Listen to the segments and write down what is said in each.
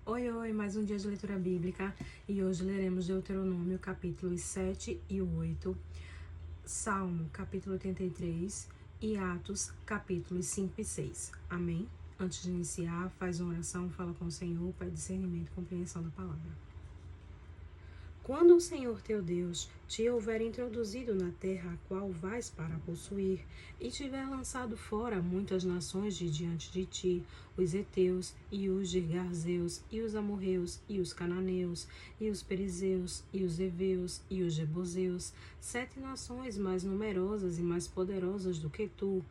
Oi, oi, mais um dia de leitura bíblica e hoje leremos Deuteronômio capítulos 7 e 8, Salmo capítulo 83 e Atos capítulos 5 e 6. Amém? Antes de iniciar, faz uma oração, fala com o Senhor para discernimento e compreensão da palavra. Quando o Senhor teu Deus te houver introduzido na terra a qual vais para possuir, e tiver lançado fora muitas nações de diante de ti, os heteus, e os girgazeus, e os amorreus, e os cananeus, e os perizeus, e os heveus, e os jebuseus, 7 nações mais numerosas e mais poderosas do que tu,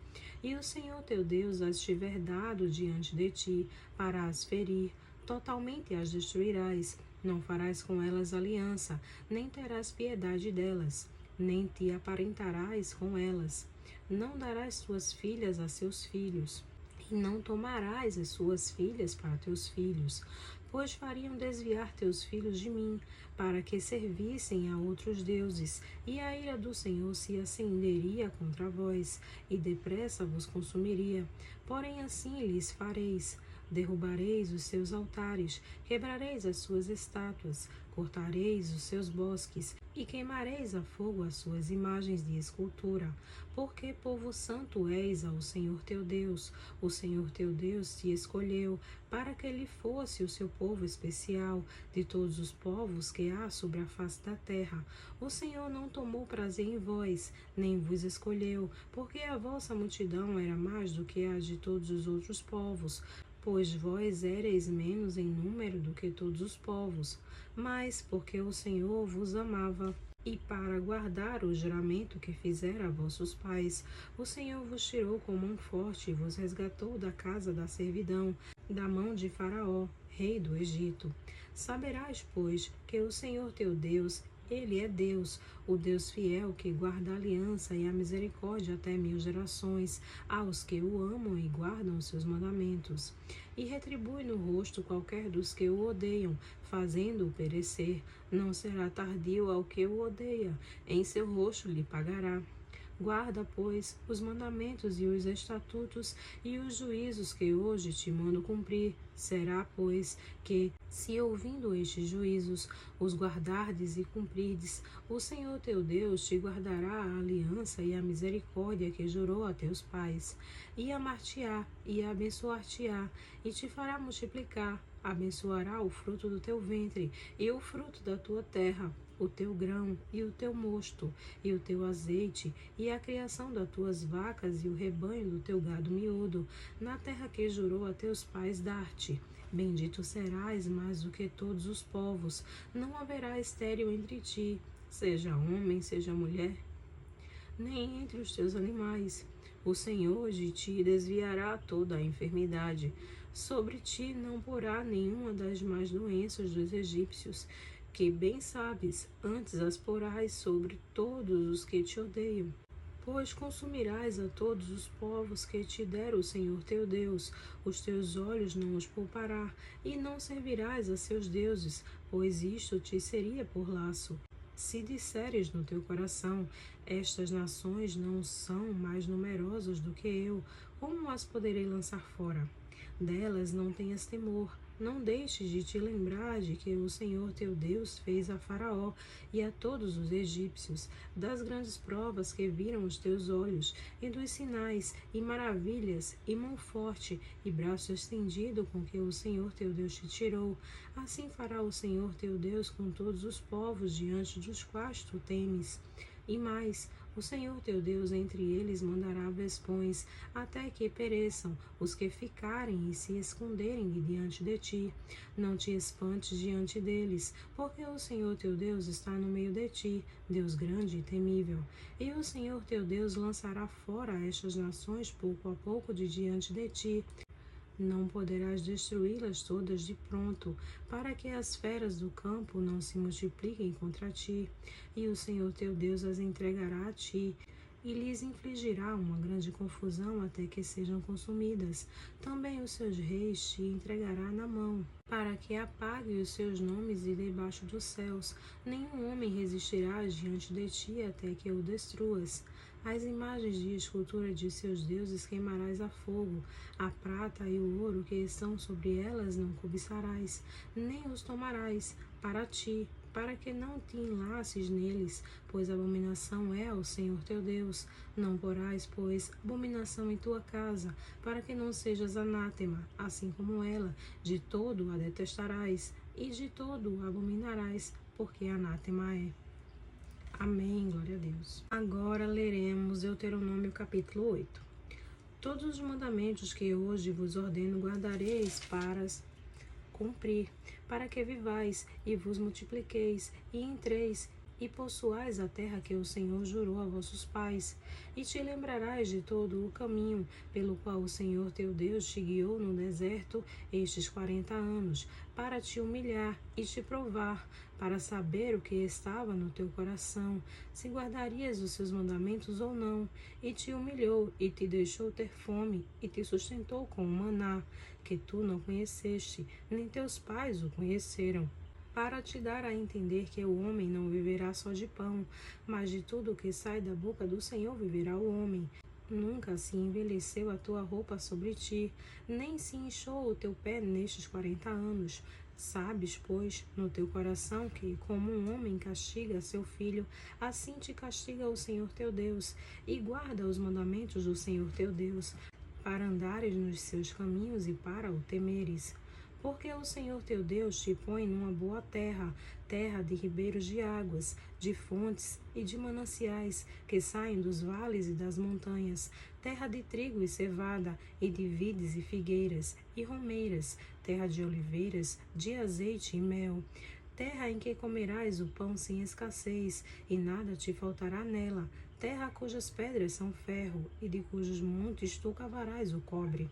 e o Senhor teu Deus as tiver dado diante de ti, para as ferir, totalmente as destruirás. Não farás com elas aliança, nem terás piedade delas, nem te aparentarás com elas. Não darás tuas filhas a seus filhos, e não tomarás as suas filhas para teus filhos, pois fariam desviar teus filhos de mim, para que servissem a outros deuses, e a ira do Senhor se acenderia contra vós, e depressa vos consumiria. Porém assim lhes fareis: derrubareis os seus altares, quebrareis as suas estátuas, cortareis os seus bosques, e queimareis a fogo as suas imagens de escultura. Porque povo santo és ao Senhor teu Deus. O Senhor teu Deus te escolheu, para que ele fosse o seu povo especial, de todos os povos que há sobre a face da terra. O Senhor não tomou prazer em vós, nem vos escolheu, porque a vossa multidão era mais do que a de todos os outros povos, pois vós éreis menos em número do que todos os povos, mas porque o Senhor vos amava, e para guardar o juramento que fizera a vossos pais, o Senhor vos tirou com mão forte e vos resgatou da casa da servidão, da mão de Faraó, rei do Egito. Saberás, pois, que o Senhor teu Deus, ele é Deus, o Deus fiel que guarda a aliança e a misericórdia até 1000 gerações, aos que o amam e guardam os seus mandamentos. E retribui no rosto qualquer dos que o odeiam, fazendo-o perecer. Não será tardio ao que o odeia, em seu rosto lhe pagará. Guarda, pois, os mandamentos e os estatutos e os juízos que hoje te mando cumprir. Será, pois, que, se ouvindo estes juízos, os guardardes e cumprirdes, o Senhor teu Deus te guardará a aliança e a misericórdia que jurou a teus pais, e amar-te-á, e abençoar-te-á, e te fará multiplicar. Abençoará o fruto do teu ventre, e o fruto da tua terra, o teu grão, e o teu mosto, e o teu azeite, e a criação das tuas vacas, e o rebanho do teu gado miúdo, na terra que jurou a teus pais dar-te. Bendito serás mais do que todos os povos, não haverá estéril entre ti, seja homem, seja mulher, nem entre os teus animais. O Senhor de ti desviará toda a enfermidade. Sobre ti não porá nenhuma das más doenças dos egípcios, que bem sabes, antes as porás sobre todos os que te odeiam. Pois consumirás a todos os povos que te der o Senhor teu Deus, os teus olhos não os poupará, e não servirás a seus deuses, pois isto te seria por laço. Se disseres no teu coração: estas nações não são mais numerosas do que eu, como as poderei lançar fora? Delas não tenhas temor, não deixes de te lembrar de que o Senhor teu Deus fez a Faraó e a todos os egípcios, das grandes provas que viram os teus olhos, e dos sinais, e maravilhas, e mão forte, e braço estendido com que o Senhor teu Deus te tirou. Assim fará o Senhor teu Deus com todos os povos diante dos quais tu temes. E mais, o Senhor teu Deus entre eles mandará vespões, até que pereçam os que ficarem e se esconderem de diante de ti. Não te espantes diante deles, porque o Senhor teu Deus está no meio de ti, Deus grande e temível. E o Senhor teu Deus lançará fora estas nações pouco a pouco de diante de ti. Não poderás destruí-las todas de pronto, para que as feras do campo não se multipliquem contra ti. E o Senhor teu Deus as entregará a ti, e lhes infligirá uma grande confusão até que sejam consumidas. Também os seus reis te entregará na mão, para que apague os seus nomes de debaixo dos céus. Nenhum homem resistirá diante de ti até que o destruas. As imagens de escultura de seus deuses queimarás a fogo. A prata e o ouro que estão sobre elas não cobiçarás, nem os tomarás para ti, para que não te enlaces neles, pois abominação é ao Senhor teu Deus. Não porás, pois, abominação em tua casa, para que não sejas anátema, assim como ela. De todo a detestarás, e de todo a abominarás, porque anátema é. Amém, glória a Deus. Agora leremos Deuteronômio capítulo 8. Todos os mandamentos que hoje vos ordeno guardareis para cumprir, para que vivais e vos multipliqueis e entreis e possuais a terra que o Senhor jurou a vossos pais. E te lembrarás de todo o caminho pelo qual o Senhor teu Deus te guiou no deserto estes 40 anos, para te humilhar e te provar, para saber o que estava no teu coração, se guardarias os seus mandamentos ou não. E te humilhou e te deixou ter fome e te sustentou com o maná, que tu não conheceste, nem teus pais o conheceram, para te dar a entender que o homem não viverá só de pão, mas de tudo o que sai da boca do Senhor viverá o homem. Nunca se envelheceu a tua roupa sobre ti, nem se inchou o teu pé nestes 40 anos. Sabes, pois, no teu coração que, como um homem castiga seu filho, assim te castiga o Senhor teu Deus, e guarda os mandamentos do Senhor teu Deus, para andares nos seus caminhos e para o temeres. Porque o Senhor teu Deus te põe numa boa terra, terra de ribeiros de águas, de fontes e de mananciais, que saem dos vales e das montanhas, terra de trigo e cevada, e de vides e figueiras, e romeiras, terra de oliveiras, de azeite e mel, terra em que comerás o pão sem escassez, e nada te faltará nela, terra cujas pedras são ferro, e de cujos montes tu cavarás o cobre.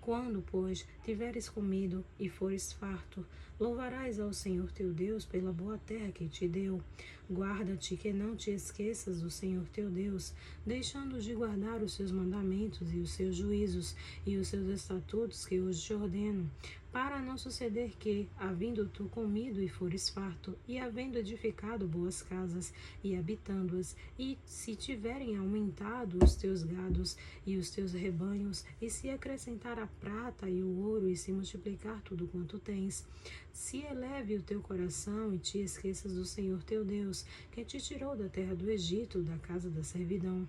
Quando, pois, tiveres comido e fores farto, louvarás ao Senhor teu Deus pela boa terra que te deu. Guarda-te que não te esqueças do Senhor teu Deus, deixando de guardar os seus mandamentos e os seus juízos e os seus estatutos que hoje te ordeno, para não suceder que, havendo tu comido e fores farto, e havendo edificado boas casas, e habitando-as, e se tiverem aumentado os teus gados e os teus rebanhos, e se acrescentar a prata e o ouro, e se multiplicar tudo quanto tens, se eleve o teu coração e te esqueças do Senhor teu Deus, que te tirou da terra do Egito, da casa da servidão,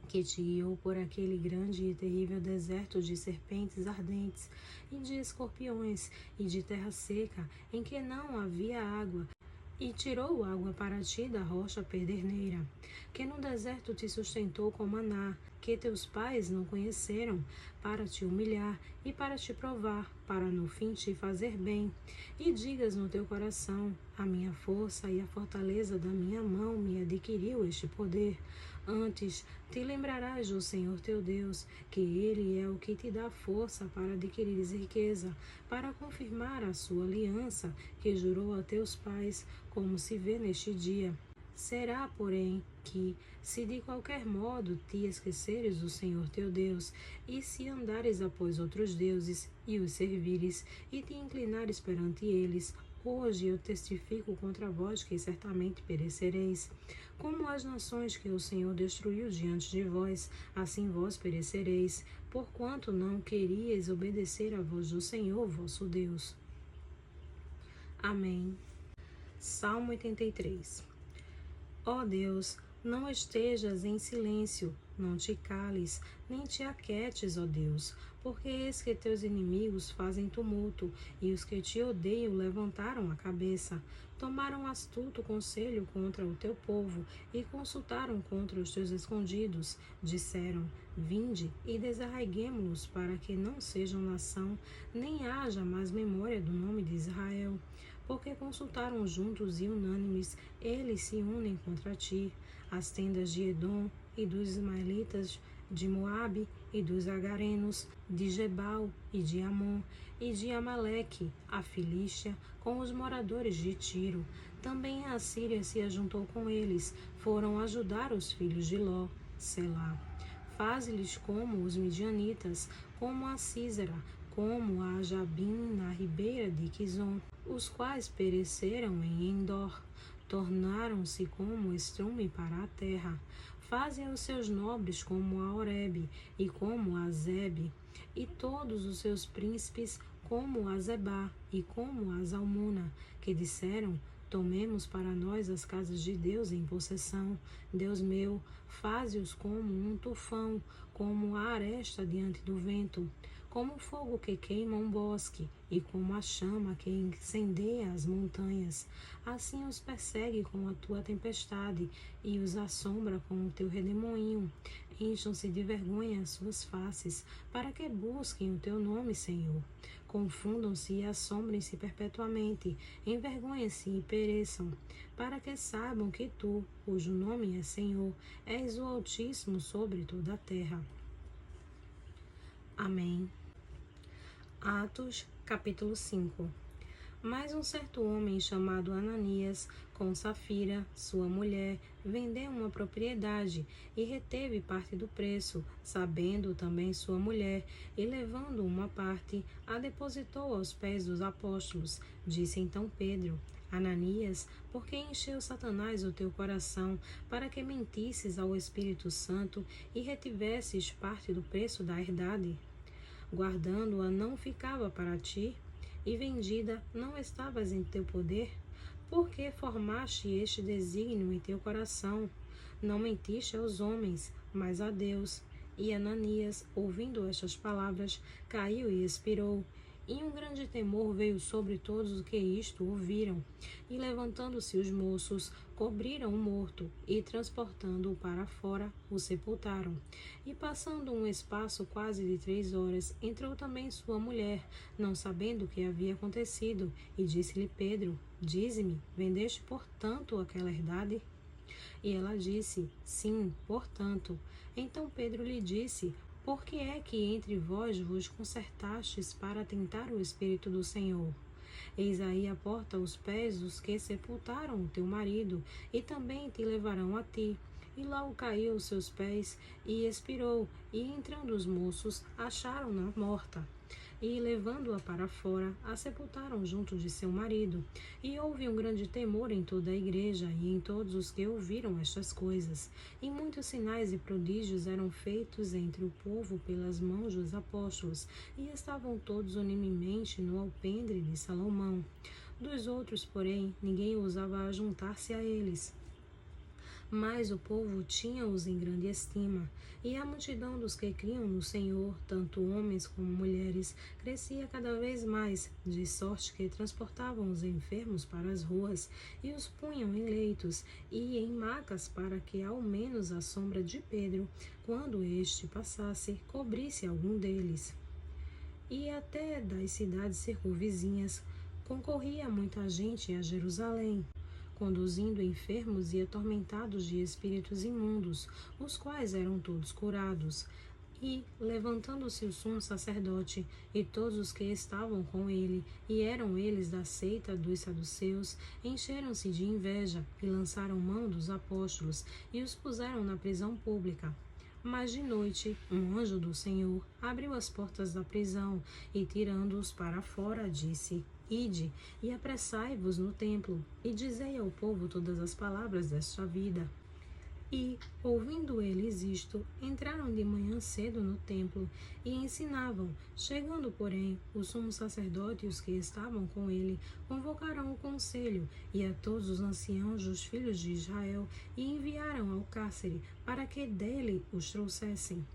que te guiou por aquele grande e terrível deserto de serpentes ardentes, e de escorpiões, e de terra seca, em que não havia água, e tirou água para ti da rocha pederneira, que no deserto te sustentou com maná, que teus pais não conheceram, para te humilhar e para te provar, para no fim te fazer bem. E digas no teu coração: a minha força e a fortaleza da minha mão me adquiriu este poder. Antes te lembrarás do Senhor teu Deus, que Ele é o que te dá força para adquirires riqueza, para confirmar a sua aliança, que jurou a teus pais, como se vê neste dia. Será, porém, que, se de qualquer modo te esqueceres do Senhor teu Deus, e se andares após outros deuses, e os servires, e te inclinares perante eles, hoje eu testifico contra vós que certamente perecereis. Como as nações que o Senhor destruiu diante de vós, assim vós perecereis, porquanto não queríeis obedecer à voz do Senhor vosso Deus. Amém. Salmo 83. Ó Deus, não estejas em silêncio, não te cales, nem te aquietes, ó Deus, porque eis que teus inimigos fazem tumulto, e os que te odeiam levantaram a cabeça. Tomaram astuto conselho contra o teu povo, e consultaram contra os teus escondidos. Disseram: vinde e desarraiguemo-los, para que não sejam nação, nem haja mais memória do nome de Israel. Porque consultaram juntos e unânimes, eles se unem contra ti, as tendas de Edom e dos ismaelitas, de Moabe e dos agarenos, de Gebal e de Amon, e de Amaleque, a Filístia, com os moradores de Tiro. Também a Assíria se ajuntou com eles, foram ajudar os filhos de Ló, Selá. Faze-lhes como os midianitas, como a Sísera, como a Jabim na ribeira de Quizon, os quais pereceram em Endor, tornaram-se como estrume para a terra. Faze os seus nobres como a Oreb e como a Zebe, e todos os seus príncipes como a Zebá e como a Zalmuna, que disseram: tomemos para nós as casas de Deus em possessão. Deus meu, faze-os como um tufão, como a aresta diante do vento, como o fogo que queima um bosque, e como a chama que incendeia as montanhas. Assim os persegue com a tua tempestade, e os assombra com o teu redemoinho. Encham-se de vergonha as suas faces, para que busquem o teu nome, Senhor. Confundam-se e assombrem-se perpetuamente, envergonhem-se e pereçam, para que saibam que tu, cujo nome é Senhor, és o Altíssimo sobre toda a terra. Amém. Atos, capítulo 5. Mas um certo homem chamado Ananias, com Safira, sua mulher, vendeu uma propriedade e reteve parte do preço, sabendo também sua mulher, e levando uma parte, a depositou aos pés dos apóstolos. Disse então Pedro: Ananias, por que encheu Satanás o teu coração, para que mentisses ao Espírito Santo e retivesses parte do preço da herdade? Guardando-a não ficava para ti? E vendida não estavas em teu poder? Por que formaste este desígnio em teu coração? Não mentiste aos homens, mas a Deus. E Ananias, ouvindo estas palavras, caiu e expirou. E um grande temor veio sobre todos os que isto ouviram. E levantando-se os moços, cobriram o morto, e transportando-o para fora, o sepultaram. E passando um espaço quase de 3 horas, entrou também sua mulher, não sabendo o que havia acontecido, e disse-lhe Pedro: Dize-me, vendeste portanto aquela herdade? E ela disse: Sim, portanto. Então Pedro lhe disse: Por que é que entre vós vos concertastes para tentar o Espírito do Senhor? Eis aí a porta aos pés dos que sepultaram o teu marido, e também te levarão a ti. E logo caiu aos seus pés e expirou, e entrando os moços, acharam-na morta. E, levando-a para fora, a sepultaram junto de seu marido. E houve um grande temor em toda a igreja e em todos os que ouviram estas coisas. E muitos sinais e prodígios eram feitos entre o povo pelas mãos dos apóstolos, e estavam todos unanimemente no alpendre de Salomão. Dos outros, porém, ninguém ousava juntar-se a eles. Mas o povo tinha-os em grande estima, e a multidão dos que criam no Senhor, tanto homens como mulheres, crescia cada vez mais, de sorte que transportavam os enfermos para as ruas, e os punham em leitos e em macas, para que ao menos a sombra de Pedro, quando este passasse, cobrisse algum deles. E até das cidades circunvizinhas concorria muita gente a Jerusalém, conduzindo enfermos e atormentados de espíritos imundos, os quais eram todos curados. E, levantando-se o sumo sacerdote e todos os que estavam com ele, e eram eles da seita dos saduceus, encheram-se de inveja e lançaram mão dos apóstolos e os puseram na prisão pública. Mas de noite, um anjo do Senhor abriu as portas da prisão e, tirando-os para fora, disse: Ide e apressai-vos no templo, e dizei ao povo todas as palavras desta vida. E, ouvindo eles isto, entraram de manhã cedo no templo e ensinavam. Chegando, porém, o sumo sacerdote e os que estavam com ele convocaram o conselho e a todos os anciãos dos filhos de Israel e enviaram ao cárcere para que dele os trouxessem.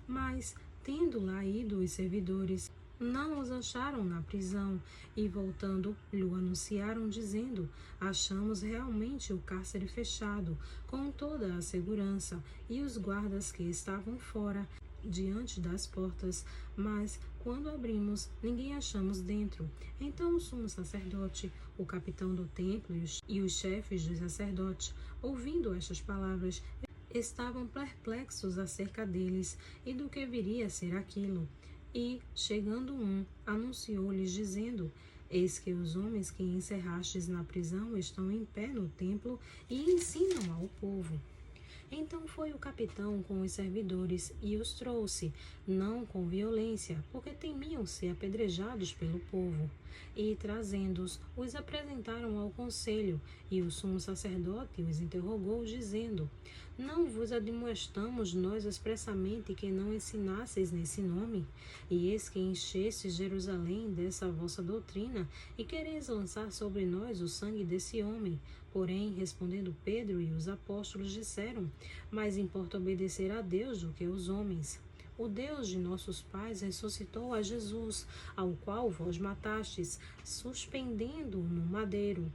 Mas, tendo lá ido os servidores, não os acharam na prisão, e voltando, lhe anunciaram, dizendo: Achamos realmente o cárcere fechado, com toda a segurança, e os guardas que estavam fora, diante das portas, mas, quando abrimos, ninguém achamos dentro. Então o sumo sacerdote, o capitão do templo e os chefes dos sacerdotes, ouvindo estas palavras, estavam perplexos acerca deles e do que viria a ser aquilo. E, chegando anunciou-lhes, dizendo: Eis que os homens que encerrastes na prisão estão em pé no templo e ensinam ao povo. Então foi o capitão com os servidores e os trouxe, não com violência, porque temiam ser apedrejados pelo povo. E, trazendo-os, os apresentaram ao conselho, e o sumo sacerdote os interrogou, dizendo: Não vos admoestamos nós expressamente que não ensinasseis nesse nome? E eis que enchestes Jerusalém dessa vossa doutrina, e quereis lançar sobre nós o sangue desse homem. Porém, respondendo Pedro e os apóstolos, disseram: Mais importa obedecer a Deus do que aos homens. O Deus de nossos pais ressuscitou a Jesus, ao qual vós matastes, suspendendo-o no madeiro.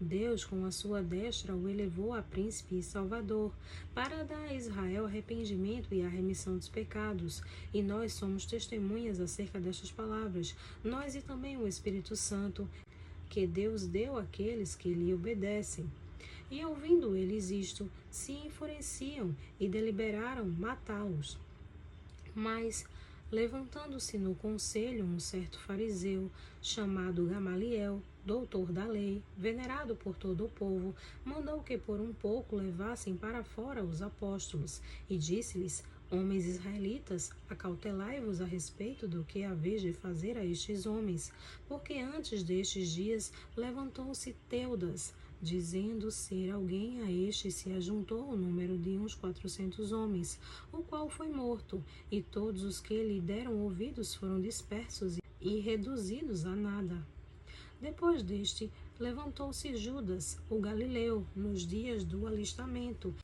Deus, com a sua destra, o elevou a príncipe e salvador, para dar a Israel arrependimento e a remissão dos pecados. E nós somos testemunhas acerca destas palavras, nós e também o Espírito Santo, que Deus deu àqueles que lhe obedecem. E ouvindo eles isto, se enfureciam e deliberaram matá-los. Mas, levantando-se no conselho um certo fariseu, chamado Gamaliel, doutor da lei, venerado por todo o povo, mandou que por um pouco levassem para fora os apóstolos, e disse-lhes: Homens israelitas, acautelai-vos a respeito do que haveis de fazer a estes homens, porque antes destes dias levantou-se Teudas, dizendo ser alguém a este se ajuntou o número de uns 400 homens, o qual foi morto, e todos os que lhe deram ouvidos foram dispersos e reduzidos a nada. Depois deste, levantou-se Judas, o Galileu, nos dias do alistamento,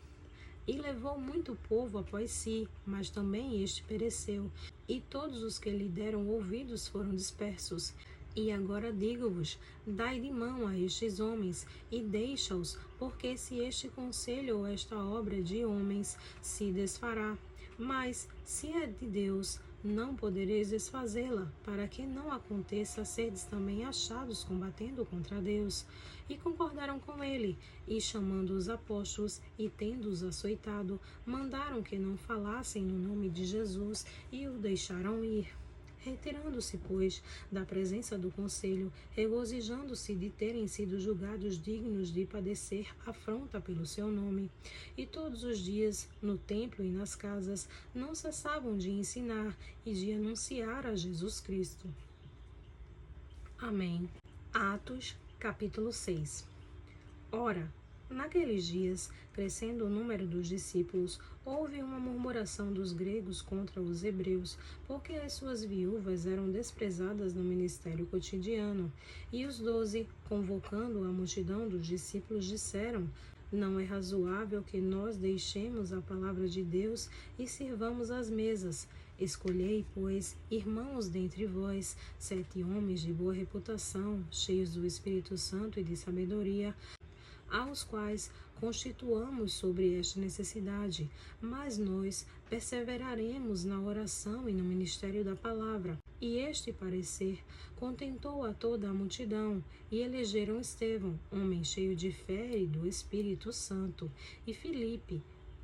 e levou muito povo após si, mas também este pereceu, e todos os que lhe deram ouvidos foram dispersos. E agora digo-vos, dai de mão a estes homens, e deixa-os, porque se este conselho ou esta obra de homens se desfará, mas se é de Deus, não podereis desfazê-la, para que não aconteça serdes também achados combatendo contra Deus. E concordaram com ele, e chamando os apóstolos, e tendo-os açoitado, mandaram que não falassem no nome de Jesus, e o deixaram ir. Retirando-se, pois, da presença do conselho, regozijando-se de terem sido julgados dignos de padecer afronta pelo seu nome. E todos os dias, no templo e nas casas, não cessavam de ensinar e de anunciar a Jesus Cristo. Amém. Atos, capítulo 6. Ora, naqueles dias, crescendo o número dos discípulos, houve uma murmuração dos gregos contra os hebreus, porque as suas viúvas eram desprezadas no ministério cotidiano. E os 12, convocando a multidão dos discípulos, disseram: Não é razoável que nós deixemos a palavra de Deus e sirvamos às mesas. Escolhei, pois, irmãos dentre vós, 7 homens de boa reputação, cheios do Espírito Santo e de sabedoria, aos quais constituamos sobre esta necessidade, mas nós perseveraremos na oração e no ministério da palavra. E este parecer contentou a toda a multidão, e elegeram Estevão, homem cheio de fé e do Espírito Santo, e Filipe,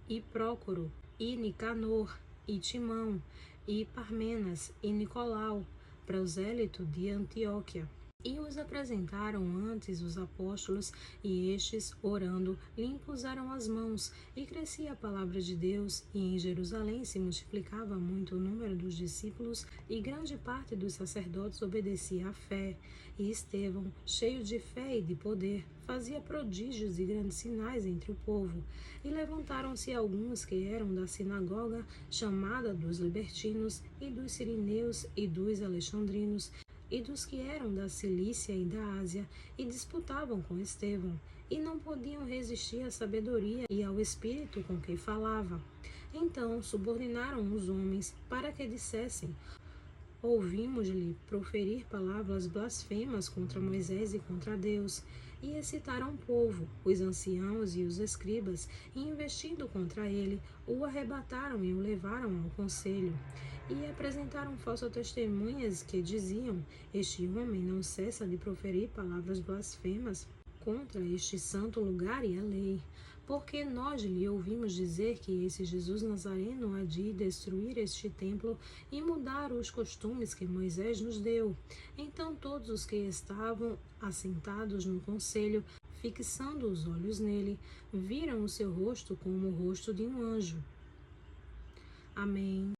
e Prócoro, e Nicanor, e Timão, e Parmenas, e Nicolau, prosélito de Antioquia. E os apresentaram antes os apóstolos, e estes, orando, lhe impuseram as mãos, e crescia a palavra de Deus, e em Jerusalém se multiplicava muito o número dos discípulos, e grande parte dos sacerdotes obedecia à fé. E Estevão, cheio de fé e de poder, fazia prodígios e grandes sinais entre o povo. E levantaram-se alguns que eram da sinagoga, chamada dos libertinos, e dos sirineus, e dos alexandrinos, e dos que eram da Cilícia e da Ásia, e disputavam com Estevão, e não podiam resistir à sabedoria e ao espírito com que falava. Então subordinaram os homens para que dissessem: Ouvimos-lhe proferir palavras blasfemas contra Moisés e contra Deus. E excitaram o povo, os anciãos e os escribas, e investindo contra ele, o arrebataram e o levaram ao conselho. E apresentaram falsas testemunhas que diziam: Este homem não cessa de proferir palavras blasfemas contra este santo lugar e a lei. Porque nós lhe ouvimos dizer que esse Jesus Nazareno há de destruir este templo e mudar os costumes que Moisés nos deu. Então todos os que estavam assentados no conselho, fixando os olhos nele, viram o seu rosto como o rosto de um anjo. Amém.